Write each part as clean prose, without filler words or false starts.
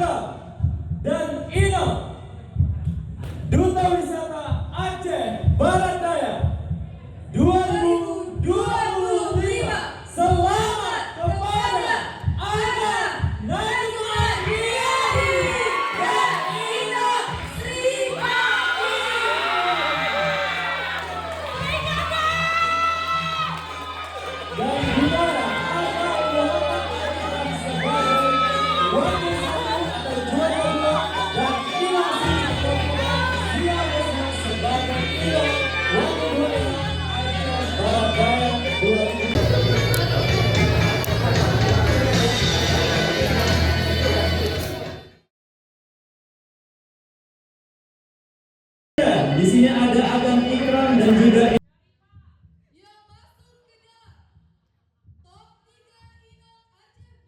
Agam dan Inom, Duta Wisata Aceh Barat Daya 2025. Selamat kepada Agam Najman Riyadi dan Inom Sripati. Dan gimana Agam meletakkan sebagai wakil satu atau juara dua dan Inom Sripati sebagai Inom wakil dua Aceh Barat Daya 2025. Di sini ada Agam Ikram dan juga Yang masuk ke dalam top 3 Inom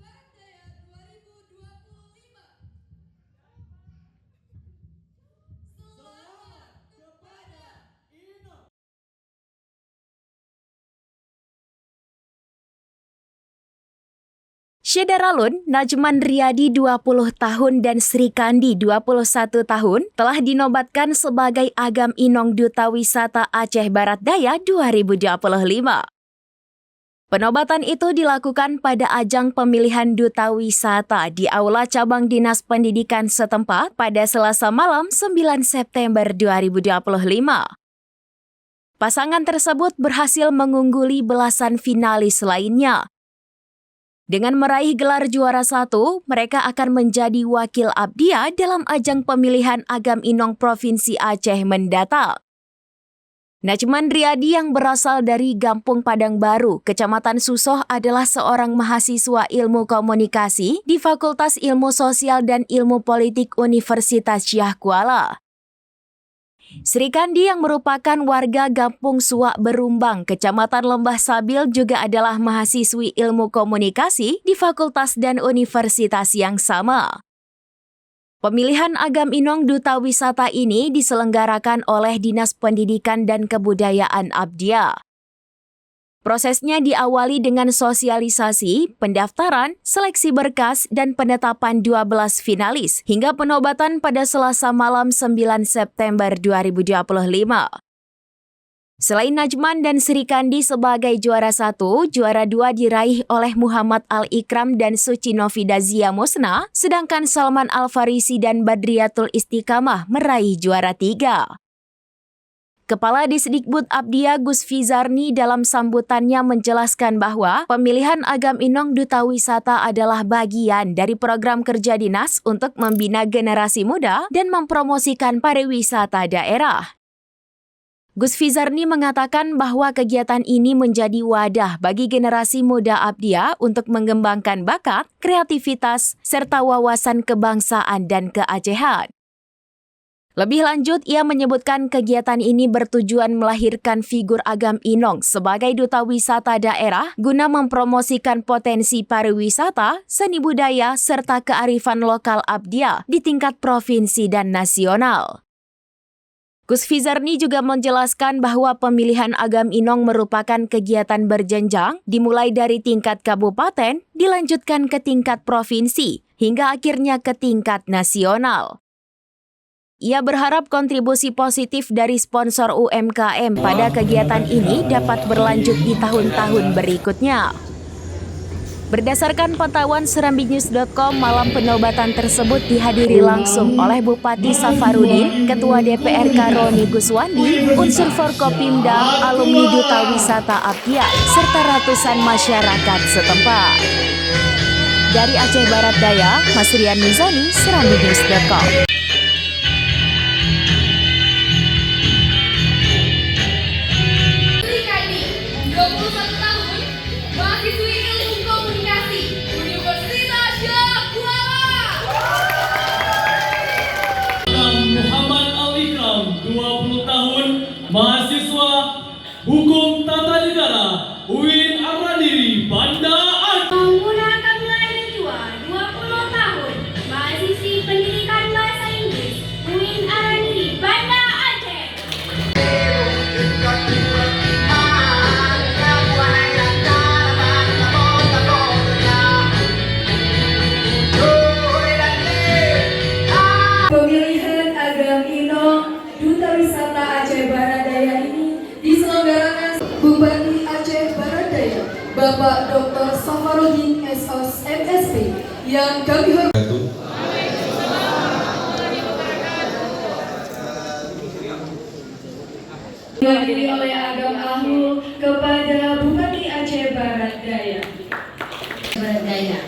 Aceh Barat Daya 2025. Selamat kepada Inom. Syederalun, Najman Riyadi 20 tahun dan Sri Kandi 21 tahun telah dinobatkan sebagai Agam Inong Duta Wisata Aceh Barat Daya 2025. Penobatan itu dilakukan pada ajang pemilihan Duta Wisata di Aula Cabang Dinas Pendidikan setempat pada Selasa malam 9 September 2025. Pasangan tersebut berhasil mengungguli belasan finalis lainnya. Dengan meraih gelar juara 1, mereka akan menjadi wakil Abdia dalam ajang pemilihan Agam Inong Provinsi Aceh mendatang. Najman Riyadi yang berasal dari Gampung Padang Baru, Kecamatan Susoh adalah seorang mahasiswa ilmu komunikasi di Fakultas Ilmu Sosial dan Ilmu Politik Universitas Syah Kuala. Sri Kandi yang merupakan warga Gampung Suak Berumbang, Kecamatan Lembah Sabil juga adalah mahasiswi ilmu komunikasi di fakultas dan universitas yang sama. Pemilihan Agam Inong Duta Wisata ini diselenggarakan oleh Dinas Pendidikan dan Kebudayaan Abdia. Prosesnya diawali dengan sosialisasi, pendaftaran, seleksi berkas, dan penetapan 12 finalis hingga penobatan pada Selasa malam 9 September 2025. Selain Najman dan Sri Kandi sebagai juara 1, juara 2 diraih oleh Muhammad Al-Ikram dan Suci Novida Musna, sedangkan Salman Al-Farisi dan Badriatul Istiqamah meraih juara 3. Kepala Disdikbud Abdia Gus Fizarni dalam sambutannya menjelaskan bahwa pemilihan Agam Inong Duta Wisata adalah bagian dari program kerja dinas untuk membina generasi muda dan mempromosikan pariwisata daerah. Gus Fizarni mengatakan bahwa kegiatan ini menjadi wadah bagi generasi muda Abdia untuk mengembangkan bakat, kreativitas, serta wawasan kebangsaan dan keacehan. Lebih lanjut, ia menyebutkan kegiatan ini bertujuan melahirkan figur Agam Inong sebagai duta wisata daerah guna mempromosikan potensi pariwisata, seni budaya, serta kearifan lokal Abdia di tingkat provinsi dan nasional. Gus Fizarni juga menjelaskan bahwa pemilihan Agam Inong merupakan kegiatan berjenjang dimulai dari tingkat kabupaten, dilanjutkan ke tingkat provinsi, hingga akhirnya ke tingkat nasional. Ia berharap kontribusi positif dari sponsor UMKM pada kegiatan ini dapat berlanjut di tahun-tahun berikutnya. Berdasarkan pantauan serambinews.com, malam penobatan tersebut dihadiri langsung oleh Bupati Safarudin, Ketua DPRK Roni Guswandi, unsur Forkopimda, alumni Duta Wisata Abdia, serta ratusan masyarakat setempat. Dari Aceh Barat Daya, Masrian Mizani, serambinews.com. Mahasiswa Hukum Tata Negara UIN Ar-Radiri Banda Aceh. Pemuda Kamilai Najwa 20 tahun, mahasiswi pendidikan bahasa Inggris UIN Ar-Radiri Banda Aceh. Bapak Dr. Safarudin SOS MSP yang kami hormati. Diwakili oleh Agam Ahul kepada Bupati Aceh Barat Daya. Berdaya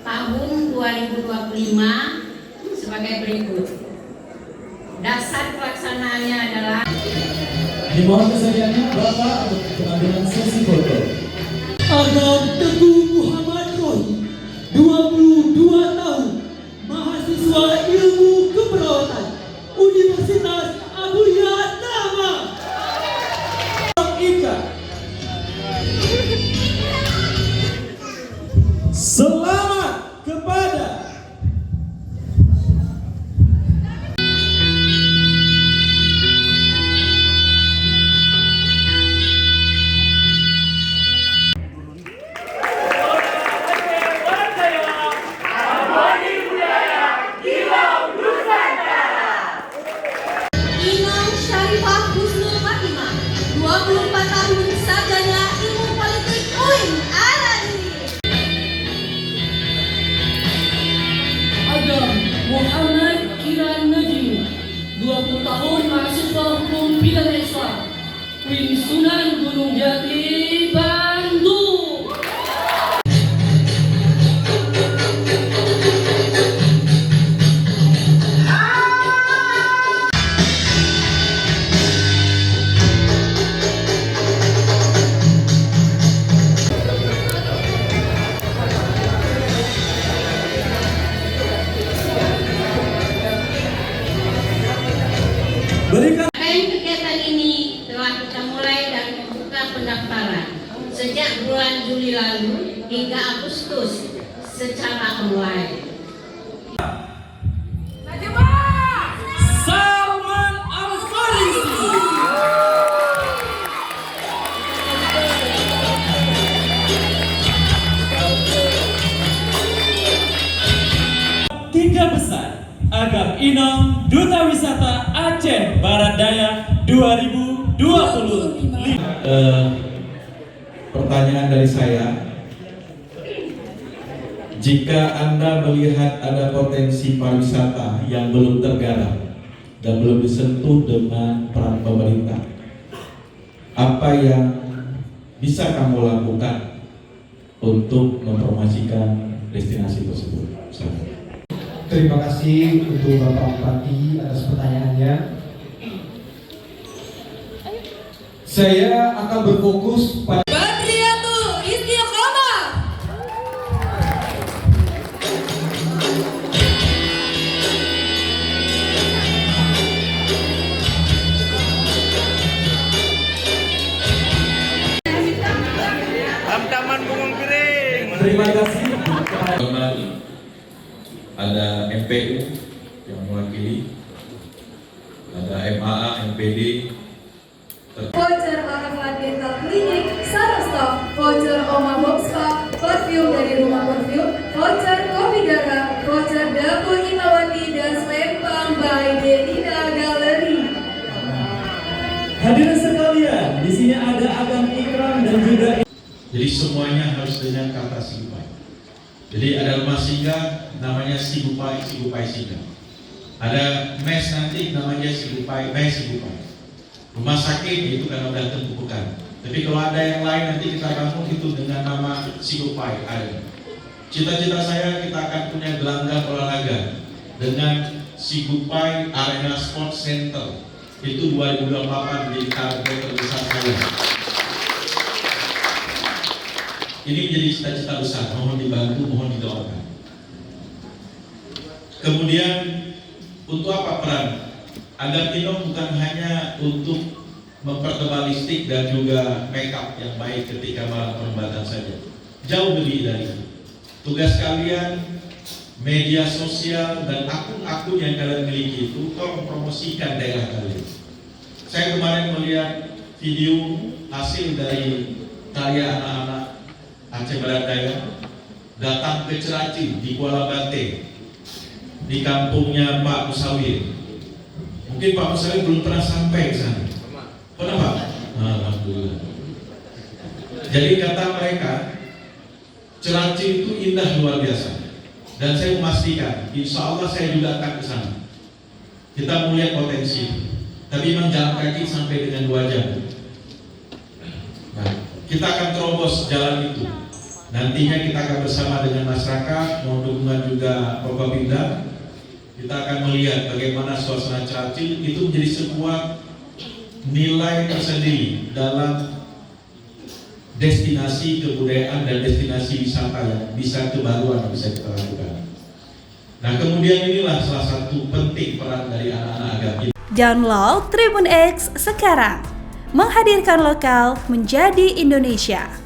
tahun 2025 sebagai berikut. Dasar pelaksanaannya adalah Dimohon kesediaannya Bapak untuk pengambilan sesi foto. Agam Teguh Muhammad Rohi, 22 tahun, mahasiswa ilmu keperawatan, Universitas Abu Yatama. Ika. Selamat kepada Imam Syarifah Husnul Fatimah, 24 tahun, sarjana ilmu politik UIN Aradiri. Agam Muhammad Kiran Najim, 20 tahun, mahasiswa hukum bidang Islam, UIN Sunan Gunung Jati, Bandung. berikan kegiatan ini telah kita mulai dan membuka pendaftaran sejak bulan Juli lalu hingga Agustus secara online. Salman Al-Farisi. Tiga besar Agam Inom Duta Wisata Aceh Barat Daya 2025. Pertanyaan dari saya, jika Anda melihat ada potensi pariwisata yang belum tergarap dan belum disentuh dengan peran pemerintah, apa yang bisa kamu lakukan untuk mempromosikan destinasi tersebut? Terima kasih untuk Bapak Bupati atas pertanyaannya. Saya akan berfokus pada Badriatul Istiqomah. Terima kasih. Ada MPU yang mewakili, ada MAA, MPD, Voucher Arafat Dental Clinic, Sarastop, voucher Oma Boxpa, parfum dari Rumah Parfum, voucher Kopi Dara, voucher Dapur Imawati, dan Selempang by Delina Gallery. Hadirin sekalian, di sini ada Agam Ikram dan juga jadi semuanya harus dengan kata Sigupai. Jadi ada rumah singgah namanya Sigupai, Sigupai singgah. Ada mes nanti namanya Sigupai, mes Sigupai. Rumah sakit itu kan udah tentu bukan. Tapi kalau ada yang lain nanti kita bangun itu dengan nama Sigupai ada. Cita-cita saya kita akan punya gelanggang olahraga dengan Sigupai Arena Sports Center. Itu 2028 menjadi target terbesar saya. Ini menjadi cita-cita besar, mohon dibantu, mohon didoakan. Kemudian untuk apa peran? Agam Inom bukan hanya untuk mempertebal listrik dan juga make up yang baik ketika malam perlambatan saja. Jauh lebih dari itu. Tugas kalian, media sosial dan akun-akun yang kalian miliki itu tolong promosikan daerah kalian. Saya kemarin melihat video hasil dari karya anak-anak Aceh Barat Daya datang ke Ceraci di Kuala Bante di kampungnya Pak Musawir. Mungkin Pak Musawir belum pernah sampai ke sana. Pernah Pak? Alhamdulillah. Jadi kata mereka Ceracil itu indah luar biasa. Dan saya memastikan, insya Allah saya juga akan ke sana. Kita melihat potensi. Tapi memang jalan kaki sampai dengan 2 jam. Nah, kita akan terobos jalan itu. Nantinya kita akan bersama dengan masyarakat, mohon dukungan juga Forkopimda. Kita akan melihat bagaimana suasana Ceracil itu menjadi sebuah nilai tersendiri dalam destinasi kebudayaan dan destinasi wisata yang bisa kebaruan yang bisa kita lakukan. Nah, kemudian inilah salah satu penting peran dari anak-anak agama. Download Tribun X sekarang, menghadirkan lokal menjadi Indonesia.